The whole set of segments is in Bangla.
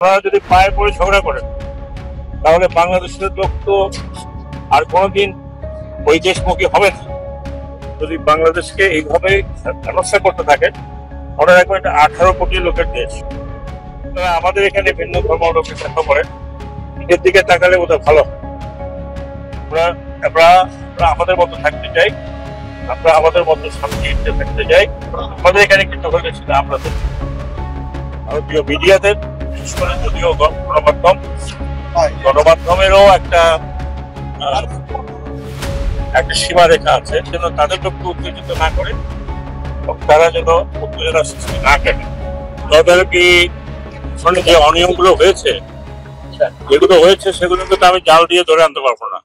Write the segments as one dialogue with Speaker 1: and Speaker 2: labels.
Speaker 1: আপনারা যদি পায়ে পড়ে ঝগড়া করেন তাহলে বাংলাদেশের লোক তো আর কোনোদিন ওই দেশমুখী হবে না। যদি বাংলাদেশকে এইভাবে হেনস্থা করতে থাকে, মনে রাখবেন এটা 18 কোটি লোকের দেশ। আমাদের এখানে ভিন্ন ধর্ম লোকের দেখা করেন, নিজের দিকে তাকালে ওটা ভালো হয়। আমরা আমরা আমরা আমাদের মতো থাকতে চাই, আমরা আমাদের মতো শান্তিতে থাকতে চাই। আমাদের এখানে কিন্তু হয়েছে আপনাদের ভারতীয় মিডিয়াদের, বিশেষ করে যদিও গণমাধ্যমেরও একটা সীমারেখা আছে, যেন তাদের লোককে উত্তেজিত না করে, তারা যেন উত্তেজনা সৃষ্টি না করে। তাদের কি যে অনিয়মগুলো হয়েছে, যেগুলো হয়েছে সেগুলোকে তো আমি জাল দিয়ে ধরে আনতে পারবো না।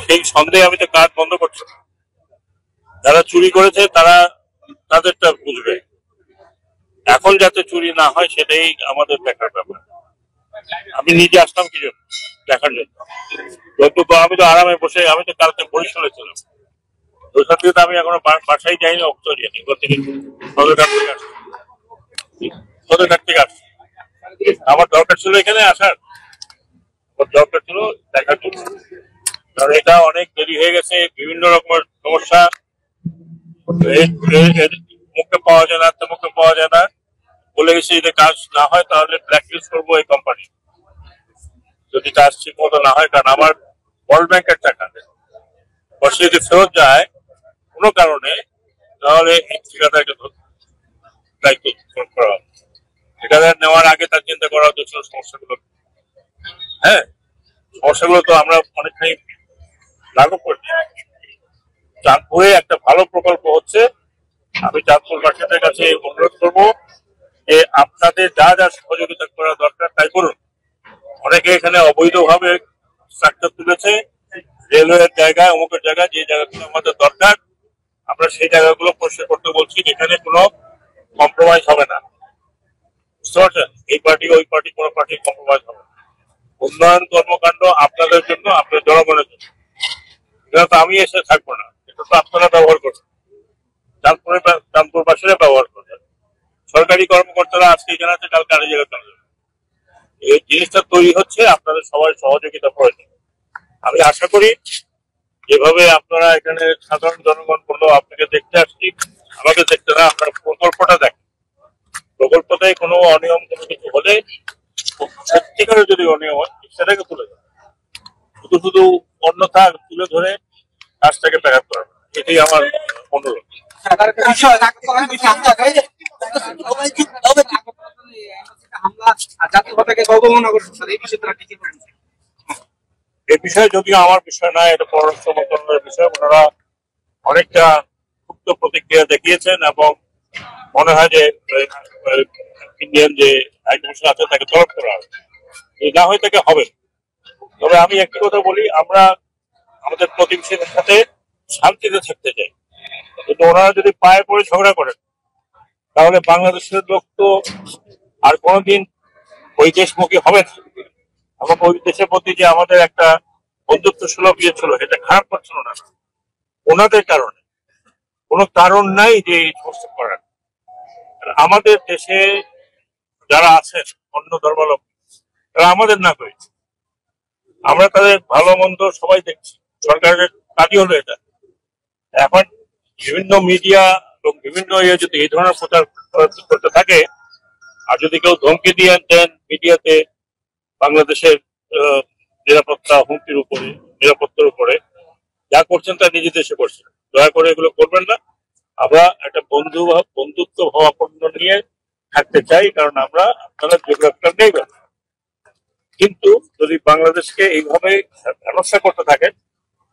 Speaker 1: সেই সন্দেহে আমি তো কাজ বন্ধ করছি না। যারা চুরি করেছে তারা তাদেরটা বুঝবে। এখন যাতে চুরি না হয় সেটাই আমাদের দেখার ব্যাপার। আমি নিজে আসলাম কি জন্য? দেখার জন্য। যতটুকু আমি তো আরামে বসে, আমি তো কালকে বরিশালে ছিলাম, ওইখান থেকে তো আমি এখনো বাসায় যাইনি, অবসর যাইনি। সদরঘাট থেকে আসছি। আমার দরকার ছিল এখানে আসার, দরকার ছিল দেখার জন্য। কারণ এটা অনেক দেরি হয়ে গেছে, বিভিন্ন রকমের সমস্যা, মুখে পাওয়া যায় না, মুখে পাওয়া যায় না। বলে গেছে যদি কাজ না হয় তাহলে ব্ল্যাকলিস্ট করবো এই কোম্পানি, যদি কাজ ঠিক মতো না হয়। কারণ আমার ওয়ার্ল্ড ব্যাংকের টাকা বসে যদি ফেরত যায় কোনো কারণে, তাহলে এই ঠিকাদারকে দায়িত্ব করা, ঠিকাদার নেওয়ার আগে তার চিন্তা করা হতো সমস্যাগুলো। হ্যাঁ, সমস্যাগুলো তো আমরা অনেকটাই লাগু করছি। চাঁদপুরে একটা ভালো প্রকল্প হচ্ছে, আমি চাঁদপুরবাসীদের কাছে অনুরোধ করবো যে আপনাদের যা যা সহযোগিতা করা দরকার তাই করুন। অনেকে এখানে অবৈধভাবে স্ট্রাকচার তুলেছে, রেলওয়ের জায়গায়, অমুকের জায়গায়, যে জায়গাগুলো আমাদের দরকার আমরা সেই জায়গাগুলো পরিষ্কার করতে বলছি। এখানে কোনো কম্প্রোমাইজ হবে না, বুঝতে পারছেন? এই পার্টি ওই পার্টি, কোনো পার্টি কম্প্রোমাইজ হবে না। উন্নয়ন কর্মকাণ্ড আপনাদের জন্য, আপনার জনগণের জন্য। এটা তো আমি এসে থাকবো না, এটা তো আপনারা ব্যবহার করছেন, চাঁদপুরবাসীরা ব্যবহার করছেন। সরকারি কর্মকর্তারা আজকে এখানে আছে, কালকে আরেক জায়গায় চলে যাবে। এই জিনিসটা তৈরি হচ্ছে, আপনাদের সবাই সহযোগিতা প্রয়োজন। আমি আশা করি যেভাবে আপনারা এখানে সাধারণ জনগণ বললো আপনাকে দেখতে আসছি, আমাকে দেখতে না, আপনার প্রকল্পটা দেখেন। প্রকল্পটাই কোনো অনিয়ম কোনো কিছু হলে, সত্যিকারের যদি অনিয়ম হয় সেটাকে তুলে ধরে, শুধু অন্যথা তুলে ধরে কাজটাকে ব্যাঘাত করা, এটাই আমার অনুরোধ। এই বিষয়ে যদিও আমার বিষয় না, এটা পররাষ্ট্র মন্ত্রণালয়ের বিষয়। ওনারা অনেকটা ক্ষুব্ধ প্রতিক্রিয়া দেখিয়েছেন এবং মনে হয় যে ইন্ডিয়ান যে হাইকমিশন আছে তাকে তলব করা হবে, না হয় তাকে হবে। তবে আমি একটি কথা বলি, আমরা আমাদের প্রতিবেশীদের সাথে শান্তিতে থাকতে চাই, কিন্তু ওনারা যদি পায়ে পড়ে ঝগড়া করেন তাহলে বাংলাদেশের লোক তো আর কোনোদিন ওই দেশমুখী হবে না। এবং ওই দেশের প্রতি যে আমাদের একটা বন্ধুত্ব সুলভ ইয়ে ছিল, এটা খারাপ করছিল না ওনাদের কারণে। কোনো কারণ নাই যে এই সমস্ত করার। আমাদের দেশে যারা আছেন অন্য ধর্মাবলম্বী, তারা আমাদের না করে, আমরা তাদের ভালো মন্দ সবাই দেখছি। সরকারের কাজই হলো এটা। এখন বিভিন্ন মিডিয়া এবং বিভিন্ন ইয়ে যদি এই ধরনের প্রচার করতে থাকে, আর যদি কেউ ধমকি দিয়ে দেন মিডিয়াতে বাংলাদেশের নিরাপত্তা হুমকির উপরে, নিরাপত্তার উপরে, যা করছেন তা নিজে দেশে করছেন। দয়া করে এগুলো করবেন না। আমরা একটা বন্ধুত্ব ভাবাপন্ন নিয়ে থাকতে চাই, কারণ আমরা আপনারা জিওগ্রাফিটা নেই। কিন্তু যদি বাংলাদেশকে এইভাবে হেনস্থা করতে থাকে,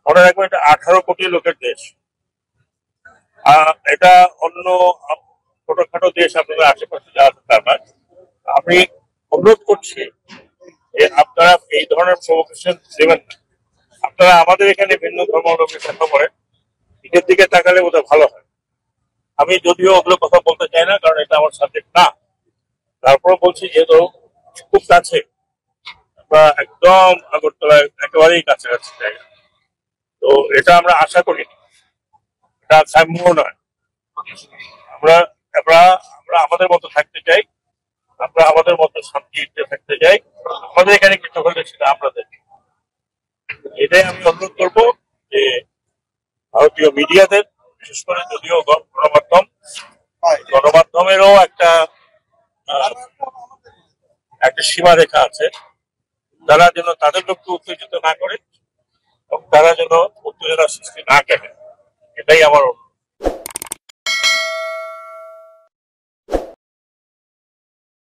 Speaker 1: মনে রাখবেন এটা 18 কোটি লোকের দেশ। এটা অন্য ছোটখাটো দেশ আপনাদের আশেপাশে যা আছে তার নয়। আমি অনুরোধ করছি যে আপনারা এই ধরনের প্রভোকেশন দেবেন না। আপনারা আমাদের এখানে ভিন্ন ধর্ম লোকের দেখা করেন, নিজের দিকে তাকালে ওটা ভালো হয়। আমি যদিও ওগুলো কথা বলতে চাই না, কারণ এটা আমার সাবজেক্ট না। তারপরে বলছি যেহেতু খুব কাছে, বা একদম আগরতলায় একেবারেই কাছাকাছি জায়গা, তো এটা আমরা আশা করি, এটা সাম্য নয়। আমরা আমরা আমরা আমাদের মতো থাকতে চাই, আমরা আমাদের মতো শান্তিতে থাকতে চাই। আমাদের এখানে কিছু হলে সেটা আমরা দেখি। এটাই আমি অনুরোধ করবো যে ভারতীয় মিডিয়াদের, বিশেষ করে যদিও গণমাধ্যমেরও একটা একটা সীমারেখা আছে, তারা যেন তাদের লোককে উত্তেজিত না করে এবং তারা যেন উত্তেজনা সৃষ্টি না করে, এটাই আমার অনুরোধ।